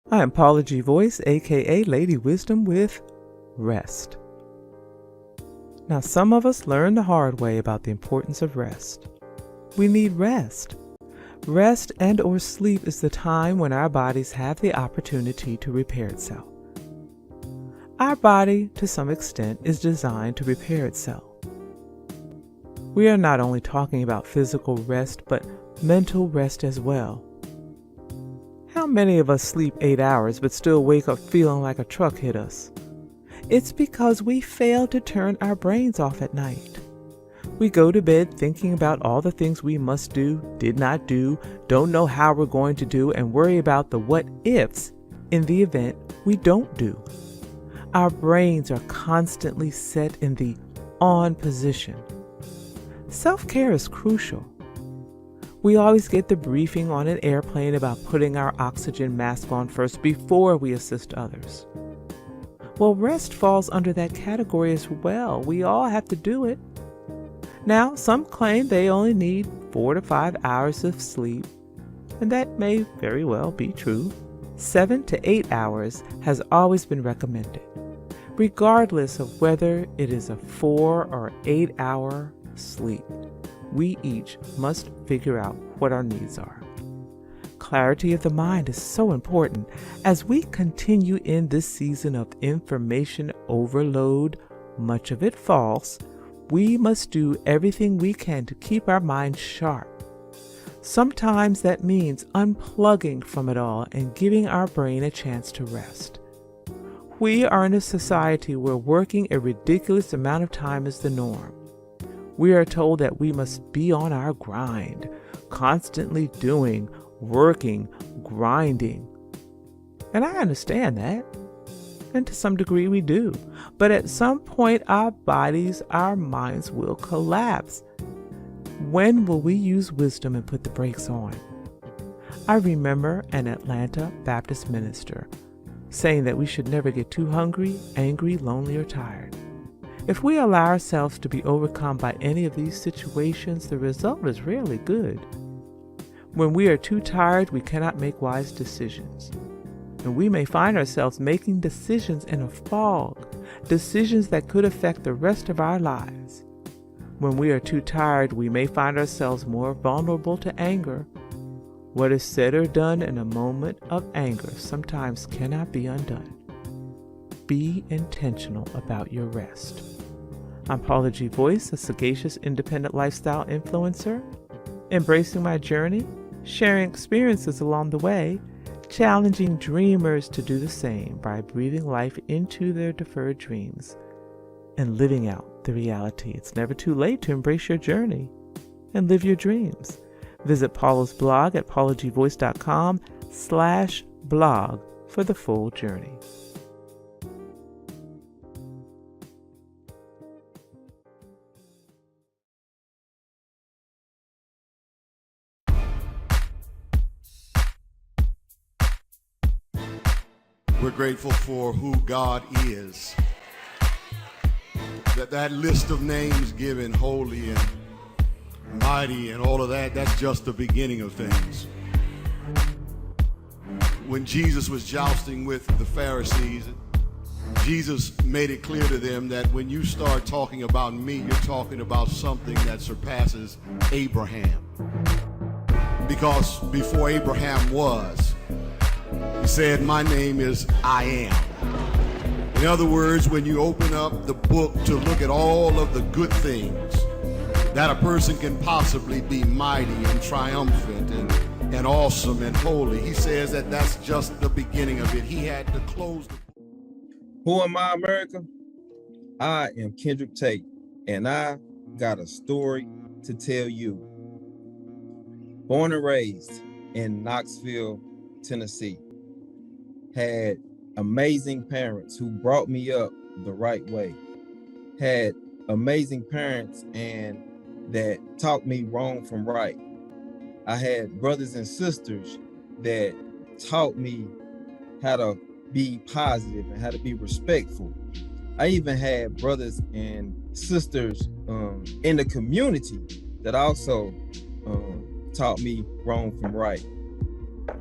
I am Paula G. Royce, aka Lady Wisdom, with rest. Now, some of us learn the hard way about the importance of rest. We need rest. Rest and or sleep is the time when our bodies have the opportunity to repair itself. Our body, to some extent, is designed to repair itself. We are not only talking about physical rest, but mental rest as well. How many of us sleep 8 hours but still wake up feeling like a truck hit us? It's because we fail to turn our brains off at night. We go to bed thinking about all the things we must do, did not do, don't know how we're going to do, and worry about the what ifs in the event we don't do. Our brains are constantly set in the on position. Self-care is crucial. We always get the briefing on an airplane about putting our oxygen mask on first before we assist others. Well, rest falls under that category as well. We all have to do it. Now, some claim they only need 4 to 5 hours of sleep, and that may very well be true. 7 to 8 hours has always been recommended, regardless of whether it is a 4 or 8 hour sleep. We each must figure out what our needs are. Clarity of the mind is so important as we continue in this season of information overload, much of it false. We must do everything we can to keep our minds sharp. Sometimes that means unplugging from it all and giving our brain a chance to rest. We are in a society where working a ridiculous amount of time is the norm. We are told that we must be on our grind, constantly doing, working, grinding. And I understand that. And to some degree we do. But at some point our bodies, our minds will collapse. When will we use wisdom and put the brakes on? I remember an Atlanta Baptist minister saying that we should never get too hungry, angry, lonely, or tired. If we allow ourselves to be overcome by any of these situations, the result is rarely good. When we are too tired, we cannot make wise decisions. And we may find ourselves making decisions in a fog, decisions that could affect the rest of our lives. When we are too tired, we may find ourselves more vulnerable to anger. What is said or done in a moment of anger sometimes cannot be undone. Be intentional about your rest. I'm Paula G. Royce, a sagacious independent lifestyle influencer, embracing my journey, sharing experiences along the way, challenging dreamers to do the same by breathing life into their deferred dreams and living out the reality. It's never too late to embrace your journey and live your dreams. Visit Paula's blog at paulagvoice.com/blog for the full journey. We're grateful for who God is. That list of names given, holy and mighty and all of that, that's just the beginning of things. When Jesus was jousting with the Pharisees, Jesus made it clear to them that when you start talking about me, you're talking about something that surpasses Abraham. Because before Abraham was, he said, my name is I am. In other words, when you open up the book to look at all of the good things that a person can possibly be, mighty and triumphant and awesome and holy, he says that that's just the beginning of it. He had to close the book. Who am I, America? I am Kendrick Tate, and I got a story to tell you. Born and raised in Knoxville, Tennessee, had amazing parents who brought me up the right way, had amazing parents and that taught me wrong from right. I had brothers and sisters that taught me how to be positive and how to be respectful. I even had brothers and sisters in the community that also taught me wrong from right.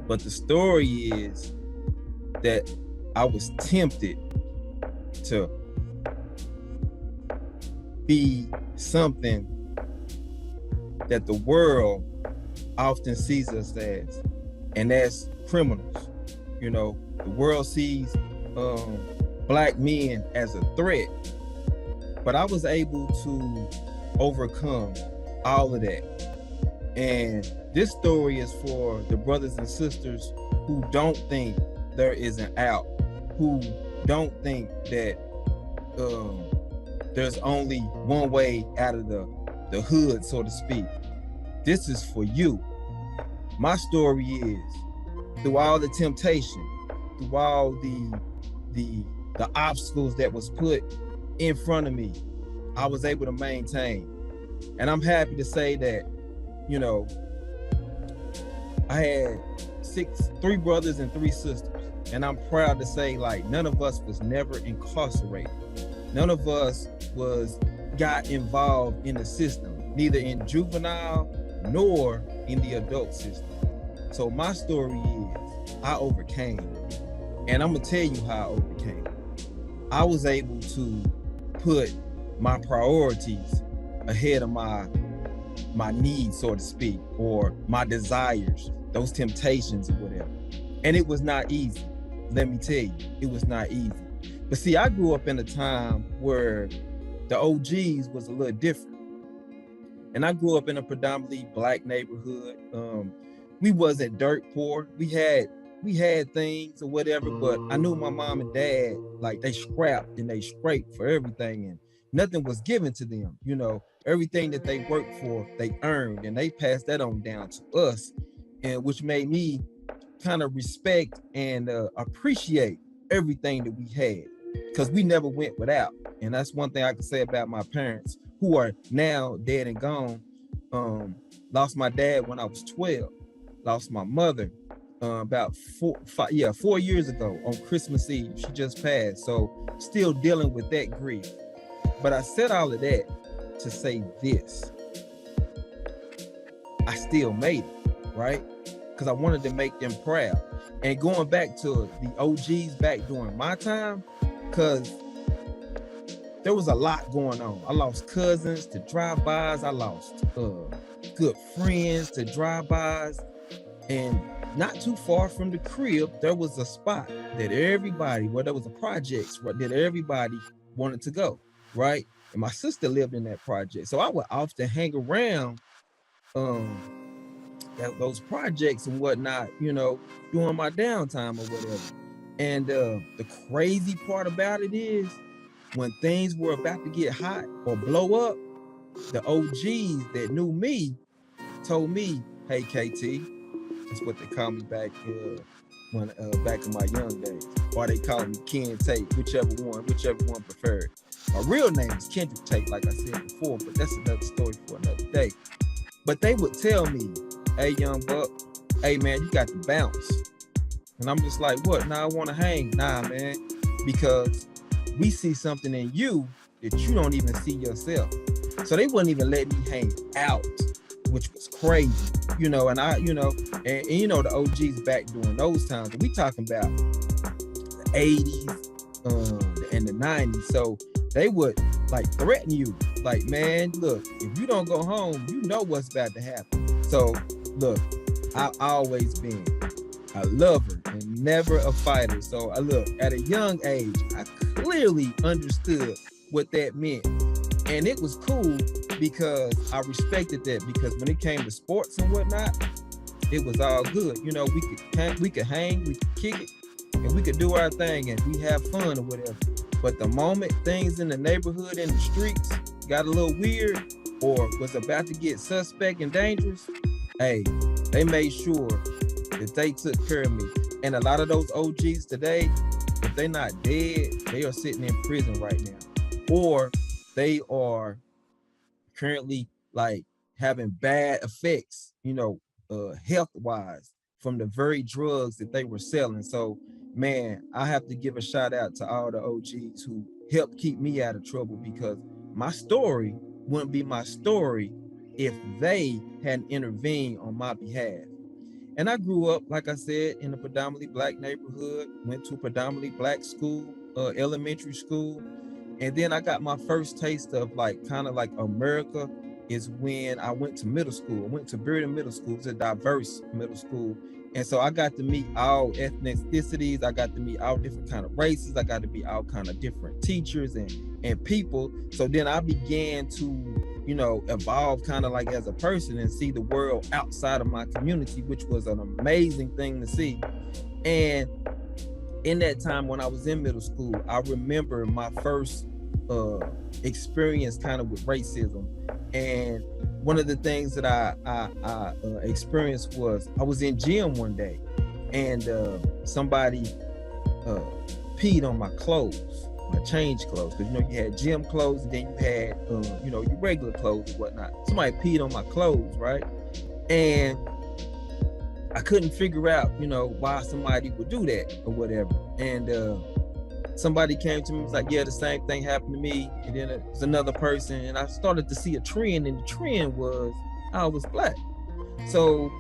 But the story is, that I was tempted to be something that the world often sees us as, and that's criminals. You know, the world sees Black men as a threat, but I was able to overcome all of that. And this story is for the brothers and sisters who don't think there is an out, who don't think that there's only one way out of the hood, so to speak. This is for you. My story is, through all the temptation, through all the obstacles that was put in front of me, I was able to maintain. And I'm happy to say that, you know, I had three brothers and 3 sisters. And I'm proud to say, like, none of us was never incarcerated. None of us got involved in the system, neither in juvenile nor in the adult system. So my story is, I overcame. And I'm gonna tell you how I overcame. I was able to put my priorities ahead of my needs, so to speak, or my desires, those temptations or whatever. And it was not easy. Let me tell you, it was not easy. But see, I grew up in a time where the OGs was a little different. And I grew up in a predominantly Black neighborhood. We wasn't dirt poor. We had things or whatever, but I knew my mom and dad, like, they scrapped and they scraped for everything, and nothing was given to them. You know, everything that they worked for, they earned, and they passed that on down to us, and which made me kind of respect and appreciate everything that we had, because we never went without. And that's one thing I can say about my parents, who are now dead and gone. Lost my dad when I was 12. Lost my mother about 4 years ago on Christmas Eve. She just passed. So still dealing with that grief. But I said all of that to say this: I still made it, right? Because I wanted to make them proud. And going back to the OGs back during my time, because there was a lot going on. I lost cousins to drive-bys. I lost good friends to drive-bys. And not too far from the crib, there was a spot that everybody, there was a project that everybody wanted to go, right? And my sister lived in that project. So I would often hang around those projects and whatnot, you know, during my downtime or whatever. And the crazy part about it is, when things were about to get hot or blow up, the OGs that knew me told me, "Hey, KT," that's what they call me back back in my young days, or they call me Ken Tate, whichever one preferred. My real name is Kendrick Tate, like I said before, but that's another story for another day. But they would tell me, "Hey, young buck, hey man, you got to bounce." And I'm just like, "What? Nah, I want to hang." "Nah, man, because we see something in you that you don't even see yourself." So they wouldn't even let me hang out, which was crazy, you know. And I, you know, and you know, the OGs back during those times, we talking about the 80s and the 90s. So they would like threaten you, like, "Man, look, if you don't go home, you know what's about to happen." So look, I've always been a lover and never a fighter. So I look, at a young age, I clearly understood what that meant. And it was cool because I respected that, because when it came to sports and whatnot, it was all good. You know, we could hang, we could kick it, and we could do our thing and we have fun or whatever. But the moment things in the neighborhood and the streets got a little weird or was about to get suspect and dangerous, hey, they made sure that they took care of me. And a lot of those OGs today, if they're not dead, they are sitting in prison right now, or they are currently like having bad effects, you know, health wise, from the very drugs that they were selling. So man, I have to give a shout out to all the OGs who helped keep me out of trouble, because my story wouldn't be my story if they hadn't intervened on my behalf. And I grew up, like I said, in a predominantly black neighborhood, went to a predominantly black school, elementary school. And then I got my first taste of like kind of like America is when I went to middle school. I went to Bearden Middle School. It's a diverse middle school. And so I got to meet all ethnicities. I got to meet all different kind of races. I got to meet all kind of different teachers and people. So then I began to, you know, evolve kind of like as a person and see the world outside of my community, which was an amazing thing to see. And in that time when I was in middle school, I remember my first experience kind of with racism. And one of the things that I experienced was I was in gym one day and somebody peed on my clothes, my change clothes, because you know you had gym clothes and then you had you know, your regular clothes and whatnot. Somebody peed on my clothes, right? And I couldn't figure out, you know, why somebody would do that or whatever. And somebody came to me and was like, yeah, the same thing happened to me. And then it was another person. And I started to see a trend, and the trend was I was black. So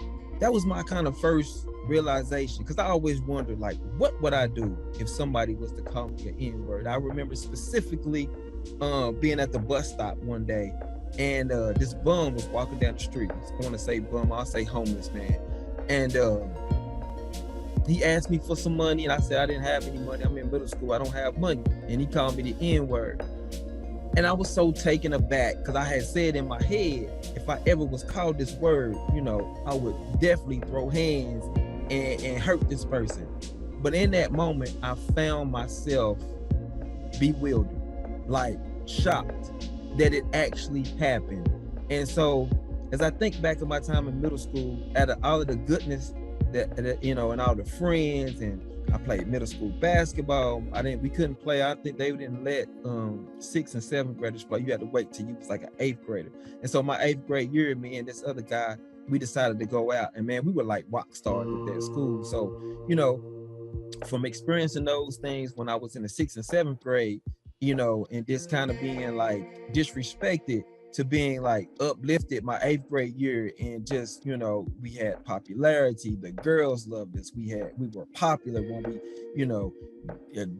that was my kind of first realization, because I always wondered, like, what would I do if somebody was to call me an N-word? I remember specifically being at the bus stop one day, and this bum was walking down the street. I want to say bum, I'll say homeless man. And he asked me for some money, and I said I didn't have any money. I'm in middle school, I don't have money. And he called me the N-word. And I was so taken aback, because I had said in my head, if I ever was called this word, you know, I would definitely throw hands and hurt this person. But in that moment, I found myself bewildered, like shocked that it actually happened. And so as I think back to my time in middle school, out of all of the goodness that you know, and all the friends, and I played middle school basketball. We couldn't play. I think they didn't let 6th and 7th graders play. You had to wait till you was like an 8th grader. And so my 8th grade year, me and this other guy, we decided to go out, and man, we were like rock stars at that school. So, you know, from experiencing those things when I was in the 6th and 7th grade, you know, and just kind of being like disrespected, to being like uplifted my 8th grade year, and just, you know, we had popularity. The girls loved us. We were popular when we, you know,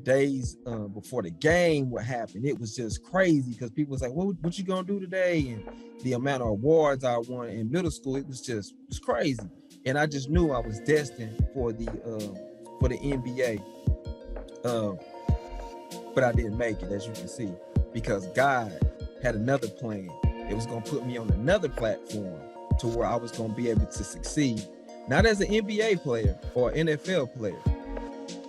days before the game would happen. It was just crazy, because people was like, what you gonna do today? And the amount of awards I won in middle school, it was crazy. And I just knew I was destined for the NBA. But I didn't make it, as you can see, because God had another plan. It was going to put me on another platform to where I was going to be able to succeed, not as an NBA player or NFL player,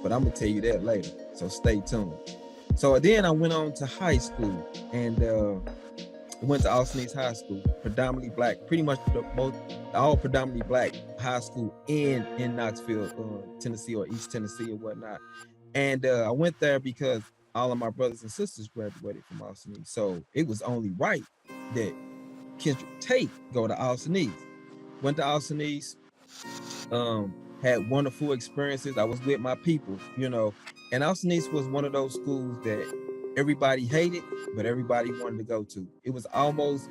but I'm going to tell you that later. So stay tuned. So then I went on to high school, and went to Austin East High School, predominantly black, pretty much all predominantly black high school in Knoxville, Tennessee, or East Tennessee or whatnot. And I went there because all of my brothers and sisters graduated from Austin East. So it was only right that Kendrick Tate go to Austin East. Went to Austin East, had wonderful experiences. I was with my people, you know, and Austin East was one of those schools that everybody hated, but everybody wanted to go to. It was always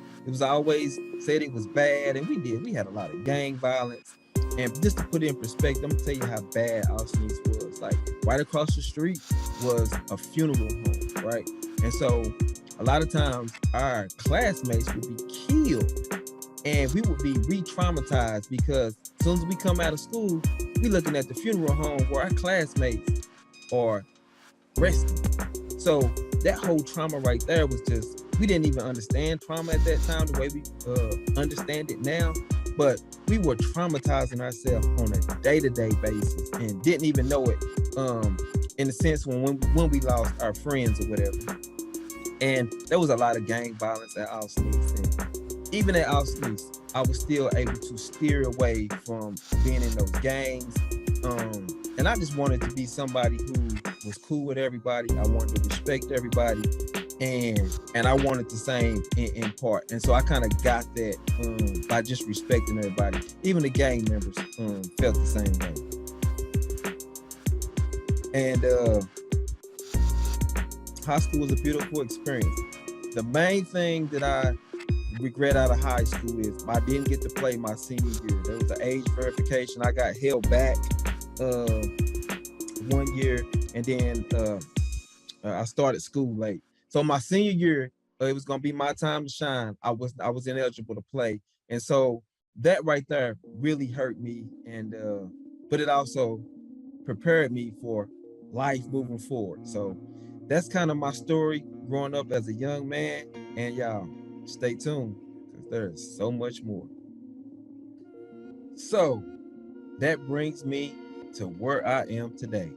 said it was bad, and we had a lot of gang violence. And just to put it in perspective, I'm gonna tell you how bad Austin East was. Like, right across the street was a funeral home, right? And so a lot of times our classmates would be killed, and we would be re-traumatized, because as soon as we come out of school, we looking at the funeral home where our classmates are resting. So that whole trauma right there was just, we didn't even understand trauma at that time the way we understand it now. But we were traumatizing ourselves on a day-to-day basis and didn't even know it, in a sense, when we lost our friends or whatever. And there was a lot of gang violence at Austin East. And even at Austin East, I was still able to steer away from being in those gangs. And I just wanted to be somebody who was cool with everybody. I wanted to respect everybody. And I wanted the same in part. And so I kind of got that by just respecting everybody. Even the gang members felt the same way. And high school was a beautiful experience. The main thing that I regret out of high school is I didn't get to play my senior year. There was an age verification. I got held back 1 year, and then I started school late. So my senior year, it was gonna be my time to shine. I was ineligible to play, and so that right there really hurt me, and but it also prepared me for life moving forward. So that's kind of my story growing up as a young man, and y'all stay tuned because there's so much more. So that brings me to where I am today.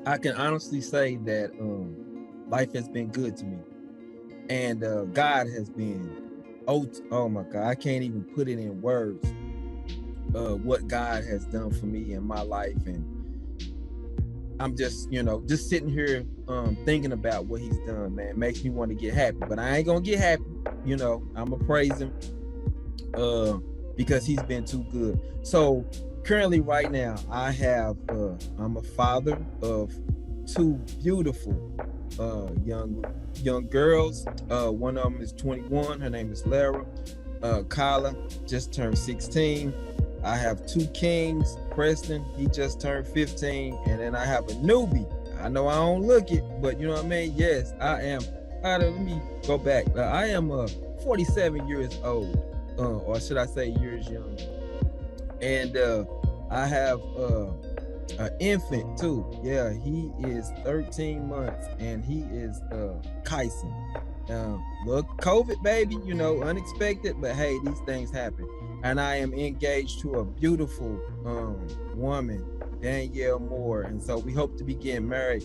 I can honestly say that life has been good to me, and God has been, oh my God, I can't even put it in words what God has done for me in my life. And I'm just, just sitting here thinking about what he's done, man, makes me want to get happy. But I ain't gonna get happy, I'm gonna praise him because he's been too good. So currently right now I'm a father of two beautiful young girls. One of them is 21, her name is Lara. Kyla just turned 16. I have two kings, Preston, he just turned 15, and then I have a newbie. I know I don't look it, but you know what I mean? Yes, I am. Let me go back. I am 47 years old, or should I say years young. And I have an infant too. Yeah, he is 13 months, and he is Kyson. Look, COVID, baby, unexpected, but hey, these things happen. And I am engaged to a beautiful woman, Danielle Moore, and so we hope to be getting married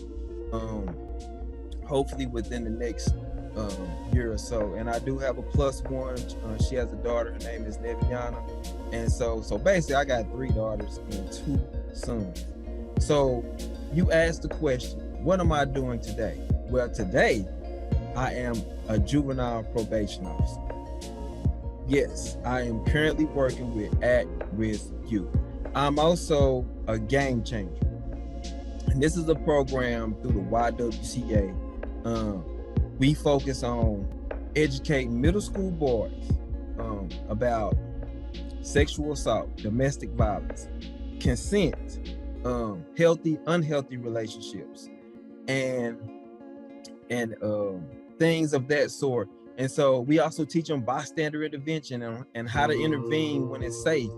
hopefully within the next year or so. And I do have a plus one. She has a daughter. Her name is Neviana. And so basically I got 3 daughters and 2 sons. So you asked the question, what am I doing today? Well, today I am a juvenile probation officer. Yes, I am currently working with at-risk youth. I'm also a game changer. And this is a program through the YWCA. We focus on educating middle school boys about sexual assault, domestic violence, consent, healthy, unhealthy relationships, and things of that sort. And so we also teach them bystander intervention and how to intervene when it's safe.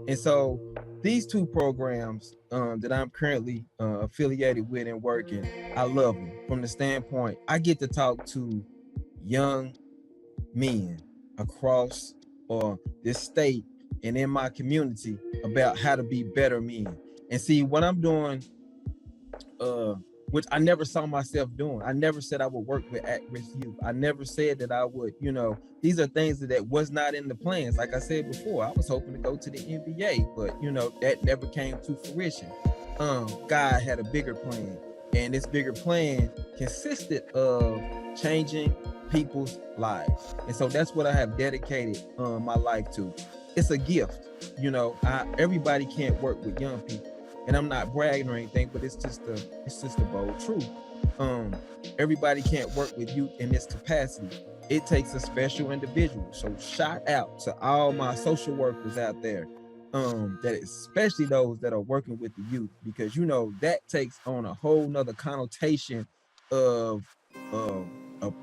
And so these 2 programs that I'm currently affiliated with and working, I love them from the standpoint I get to talk to young men across this state and in my community about how to be better men. And see what I'm doing, which I never saw myself doing. I never said I would work with at-risk youth. I never said that I would, these are things that was not in the plans. Like I said before, I was hoping to go to the NBA, but that never came to fruition. God had a bigger plan, and this bigger plan consisted of changing people's lives. And so that's what I have dedicated my life to. It's a gift. Everybody can't work with young people. And I'm not bragging or anything, but it's just a bold truth. Everybody can't work with youth in this capacity. It takes a special individual. So shout out to all my social workers out there, that especially those that are working with the youth, because that takes on a whole nother connotation of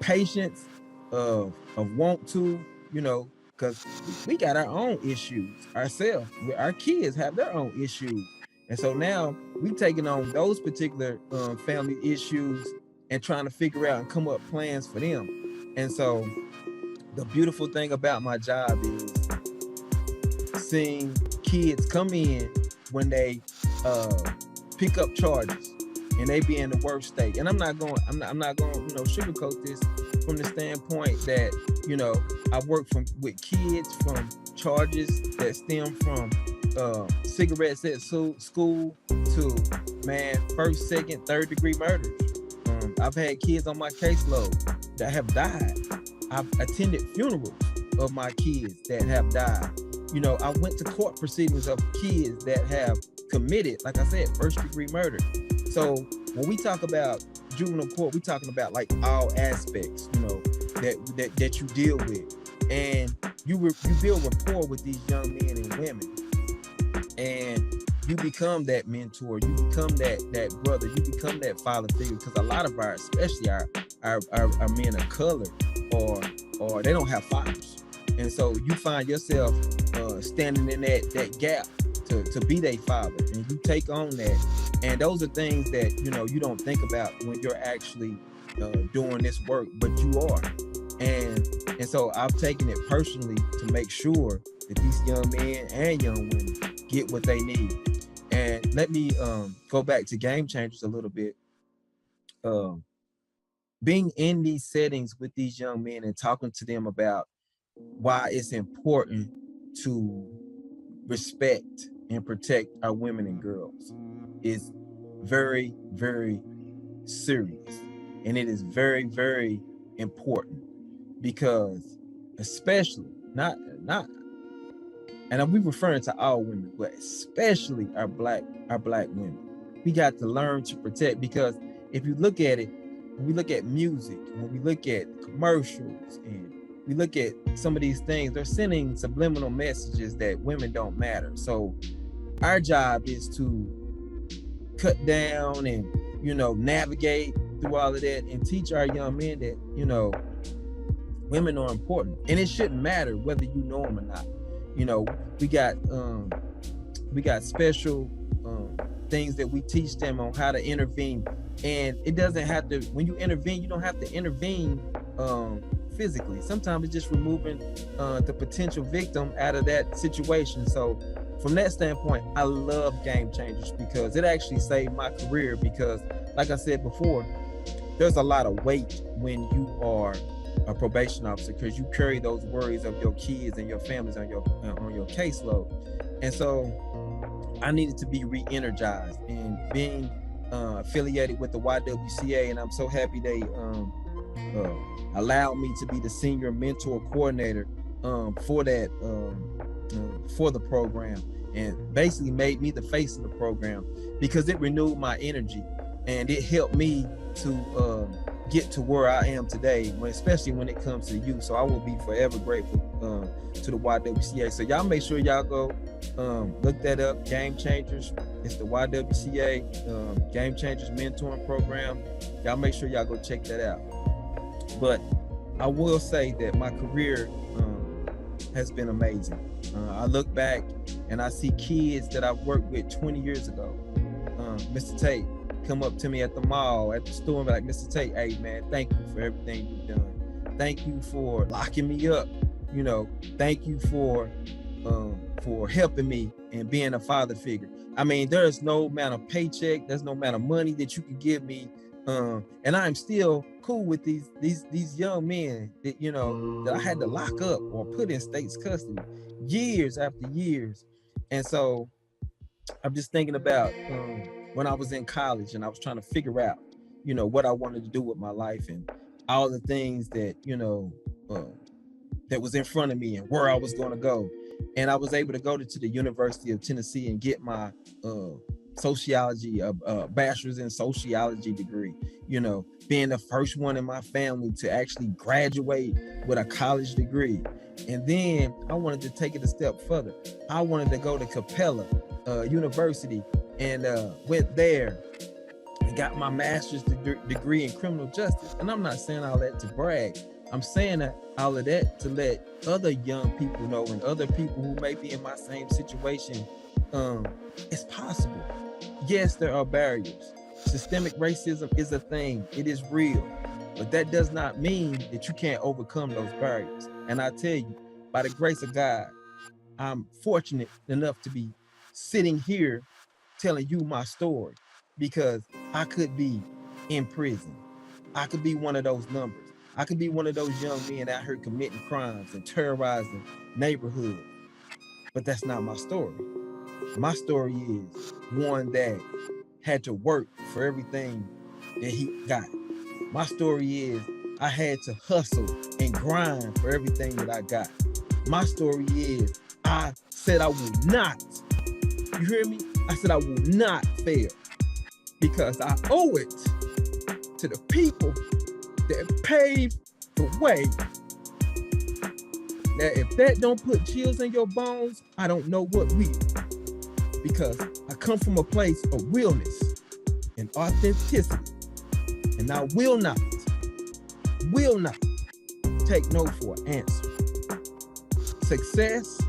patience, of want to, because we got our own issues ourselves. Our kids have their own issues. And so now we taking on those particular family issues and trying to figure out and come up plans for them. And so the beautiful thing about my job is seeing kids come in when they pick up charges and they be in the worst state. And I'm not going sugarcoat this from the standpoint that I work with kids from charges that stem from cigarettes at school to first, second, third degree murders. I've had kids on my caseload that have died. I've attended funerals of my kids that have died. I went to court proceedings of kids that have committed, like I said, first degree murder. So when we talk about juvenile court, we talking about like all aspects, that you deal with. And you build rapport with these young men and women, and you become that mentor, you become that brother, you become that father figure, because a lot of especially our men of color, or they don't have fathers, and so you find yourself standing in that gap to be their father, and you take on that. And those are things that you don't think about when you're actually doing this work, but you are. And so I've taken it personally to make sure that these young men and young women get what they need. And let me go back to Game Changers a little bit. Being in these settings with these young men and talking to them about why it's important to respect and protect our women and girls is very, very serious. And it is very, very important, because especially not and we referring to all women, but especially our black women, we got to learn to protect. Because if you look at it, when we look at music, when we look at commercials, and we look at some of these things, they're sending subliminal messages that women don't matter. So our job is to cut down and navigate through all of that and teach our young men that women are important, and it shouldn't matter whether you know them or not. We got special things that we teach them on how to intervene, and it doesn't have to. When you intervene, you don't have to intervene physically. Sometimes it's just removing the potential victim out of that situation. So from that standpoint, I love Game Changers because it actually saved my career. Because like I said before, there's a lot of weight when you are a probation officer, because you carry those worries of your kids and your families on your caseload. And so I needed to be re-energized, and being affiliated with the YWCA, and I'm so happy they allowed me to be the senior mentor coordinator for that for the program, and basically made me the face of the program, because it renewed my energy and it helped me to get to where I am today, especially when it comes to youth. So I will be forever grateful to the YWCA. So y'all make sure y'all go look that up. Game Changers. It's the YWCA Game Changers mentoring program. Y'all make sure y'all go check that out. But I will say that my career has been amazing. I look back and I see kids that I've worked with 20 years ago. Mr. Tate come up to me at the mall, at the store, and be like, Mr. Tate, hey man, thank you for everything you've done. Thank you for locking me up. Thank you for helping me and being a father figure. I mean, there's no amount of paycheck, there's no amount of money that you can give me. And I'm still cool with these young men that, that I had to lock up or put in state's custody years after years. And so I'm just thinking about when I was in college and I was trying to figure out, what I wanted to do with my life, and all the things that, that was in front of me and where I was going to go. And I was able to go to the University of Tennessee and get my sociology, bachelor's in sociology degree, being the first one in my family to actually graduate with a college degree. And then I wanted to take it a step further. I wanted to go to Capella University, and went there and got my master's degree in criminal justice. And I'm not saying all that to brag. I'm saying all of that to let other young people know, and other people who may be in my same situation, it's possible. Yes, there are barriers. Systemic racism is a thing. It is real. But that does not mean that you can't overcome those barriers. And I tell you, by the grace of God, I'm fortunate enough to be sitting here telling you my story, because I could be in prison. I could be one of those numbers. I could be one of those young men out here committing crimes and terrorizing neighborhoods. But that's not my story. My story is one that had to work for everything that he got. My story is I had to hustle and grind for everything that I got. My story is I said I would not. You hear me? I said I will not fail, because I owe it to the people that paved the way Now, if that don't put chills in your bones, I don't know what will. Because I come from a place of realness and authenticity. And I will not take no for an answer. Success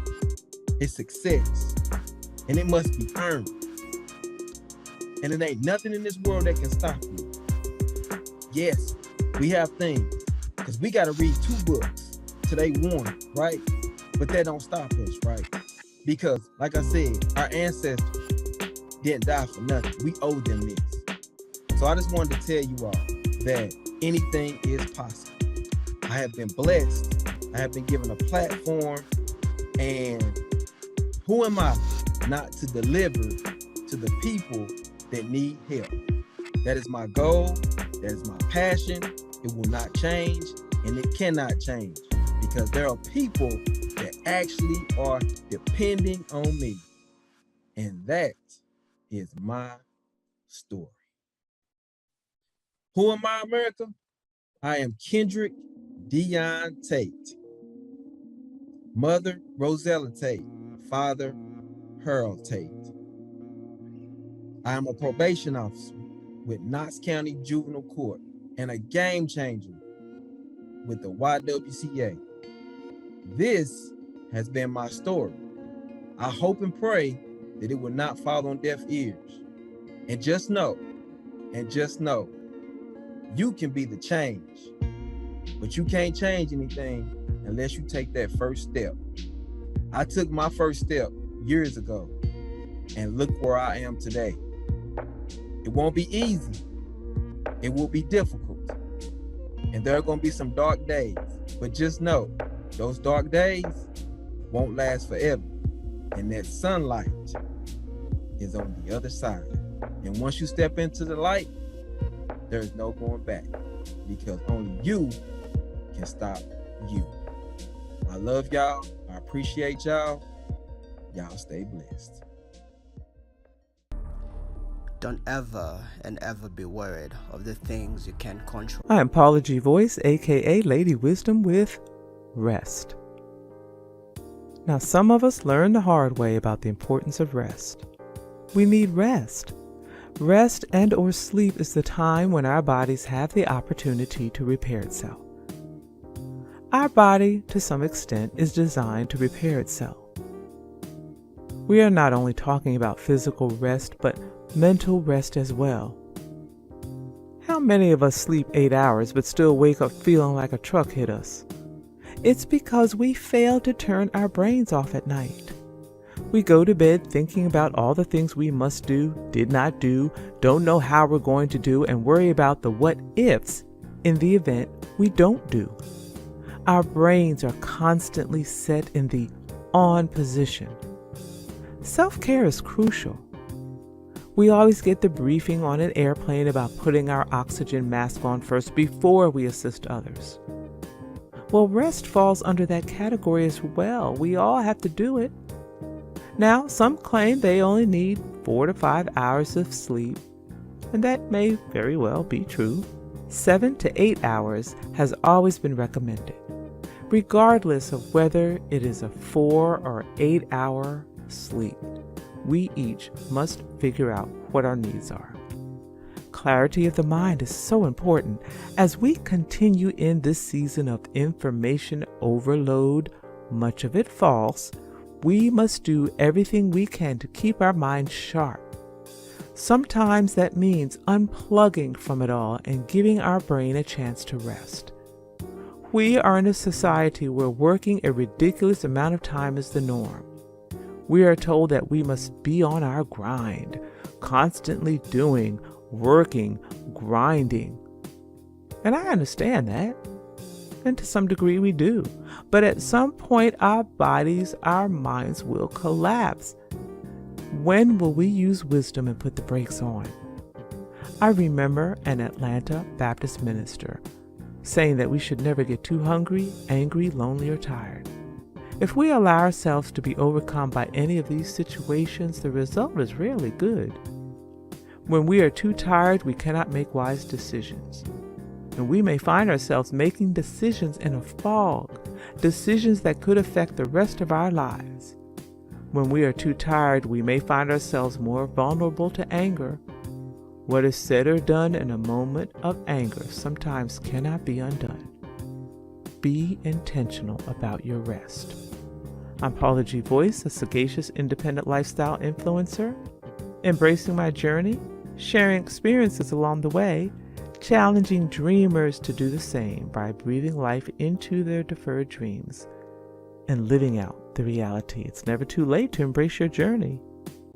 is success, and it must be earned. And it ain't nothing in this world that can stop you. Yes, we have things, because we got to read 2 books till they one, right? But that don't stop us, right? Because, like I said, our ancestors didn't die for nothing. We owe them this. So I just wanted to tell you all that anything is possible. I have been blessed. I have been given a platform. And who am I not to deliver to the people that need help? That is my goal. That is my passion. It will not change, and it cannot change, because there are people that actually are depending on me. And that is my story. Who am I, America? I am Kendrick Tate. Mother, Rosella Tate. Father, Harold Tate. I am a probation officer with Knox County Juvenile Court and a game changer with the YWCA. This has been my story. I hope and pray that it will not fall on deaf ears. And just know, you can be the change, but you can't change anything unless you take that first step. I took my first step years ago, and look where I am today. It won't be easy. It will be difficult. And there are going to be some dark days, but just know those dark days won't last forever. And that sunlight is on the other side. And once you step into the light, there's no going back, because only you can stop you. I love y'all. I appreciate y'all. Y'all stay blessed. Don't ever and ever be worried of the things you can't control. I am Paula G. Royce, aka Lady Wisdom, with rest. Now, some of us learn the hard way about the importance of rest. We need rest. Rest and or sleep is the time when our bodies have the opportunity to repair itself. Our body, to some extent, is designed to repair itself. We are not only talking about physical rest, but mental rest as well. How many of us sleep 8 hours but still wake up feeling like a truck hit us? It's because we fail to turn our brains off at night. We go to bed thinking about all the things we must do, did not do, don't know how we're going to do, and worry about the what ifs in the event we don't do. Our brains are constantly set in the on position. Self-care is crucial. We always get the briefing on an airplane about putting our oxygen mask on first before we assist others. Well, rest falls under that category as well. We all have to do it. Now, some claim they only need 4 to 5 hours of sleep, and that may very well be true. 7 to 8 hours has always been recommended, regardless of whether it is a 4 or 8 hour sleep. We each must figure out what our needs are. Clarity of the mind is so important as we continue in this season of information overload, much of it false. We must do everything we can to keep our minds sharp. Sometimes that means unplugging from it all and giving our brain a chance to rest. We are in a society where working a ridiculous amount of time is the norm. We are told that we must be on our grind, constantly doing, working, grinding. And I understand that. And to some degree we do. But at some point our bodies, our minds will collapse. When will we use wisdom and put the brakes on? I remember an Atlanta Baptist minister saying that we should never get too hungry, angry, lonely, or tired. If we allow ourselves to be overcome by any of these situations, the result is rarely good. When we are too tired, we cannot make wise decisions. And we may find ourselves making decisions in a fog decisions that could affect the rest of our lives. When we are too tired, we may find ourselves more vulnerable to anger. What is said or done in a moment of anger sometimes cannot be undone. Be intentional about your rest. I'm Paula G. Royce, a sagacious independent lifestyle influencer, embracing my journey, sharing experiences along the way, challenging dreamers to do the same by breathing life into their deferred dreams and living out the reality. It's never too late to embrace your journey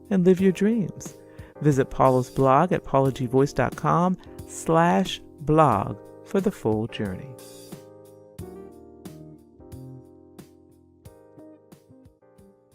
and live your dreams. Visit Paula's blog at paulagvoice.com/blog for the full journey.